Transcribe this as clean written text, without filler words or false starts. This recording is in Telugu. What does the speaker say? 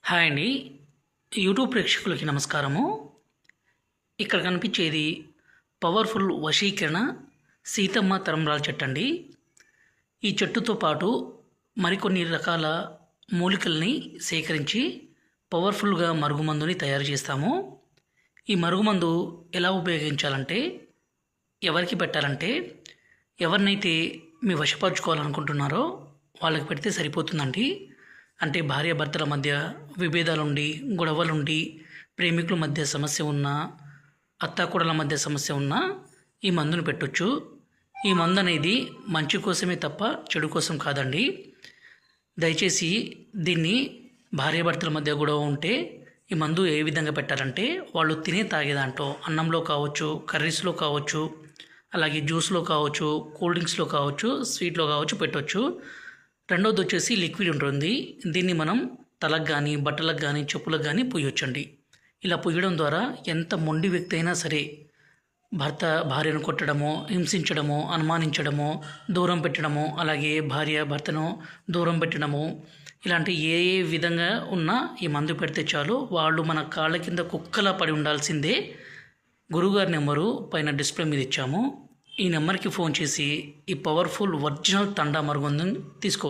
హాయ్ అండి. యూట్యూబ్ ప్రేక్షకులకి నమస్కారము. ఇక్కడ కనిపించేది పవర్ఫుల్ వశీకరణ సీతమ్మ తరంబ్రాల చెట్టు అండి. ఈ చెట్టుతో పాటు మరికొన్ని రకాల మూలికల్ని సేకరించి పవర్ఫుల్గా మరుగుమందుని తయారు చేస్తాము. ఈ మరుగుమందు ఎలా ఉపయోగించాలంటే, ఎవరికి పెట్టాలంటే, ఎవరినైతే మీ వశపరుచుకోవాలనుకుంటున్నారో వాళ్ళకి పెడితే సరిపోతుందండి. అంటే భార్యాభర్తల మధ్య విభేదాలుండి, గొడవలుండి, ప్రేమికుల మధ్య సమస్య ఉన్నా, అత్తాకోడల మధ్య సమస్య ఉన్నా ఈ మందును పెట్టొచ్చు. ఈ మందు అనేది మంచి కోసమే తప్ప చెడు కోసం కాదండి. దయచేసి దీన్ని భార్యాభర్తల మధ్య గొడవ ఉంటే ఈ మందు ఏ విధంగా పెట్టాలంటే, వాళ్ళు తినే తాగే దాంట్లో అన్నంలో కావచ్చు, కర్రీస్లో కావచ్చు, అలాగే జ్యూస్లో కావచ్చు, కూల్ డ్రింక్స్లో కావచ్చు, స్వీట్లో కావచ్చు పెట్టవచ్చు. రెండవది వచ్చేసి లిక్విడ్ ఉంటుంది. దీన్ని మనం తలకు కానీ, బట్టలకు కానీ, చెప్పులకు కానీ పూయొచ్చండి. ఇలా పూయడం ద్వారా ఎంత మొండి వ్యక్తి అయినా సరే, భర్త భార్యను కొట్టడమో, హింసించడమో, అనుమానించడమో, దూరం పెట్టడమో, అలాగే భార్య భర్తను దూరం పెట్టడము, ఇలాంటి ఏ ఏ విధంగా ఉన్నా ఈ మందు పెడితే చాలు, వాళ్ళు మన కాళ్ళ కింద కుక్కలా పడి ఉండాల్సిందే. గురువుగారి నెంబరు పైన డిస్ప్లే మీద ఇచ్చాము. ఈ నెంబర్కి ఫోన్ చేసి ఈ పవర్ఫుల్ ఒరిజినల్ తండా మరుగుందని తీసుకోవచ్చు.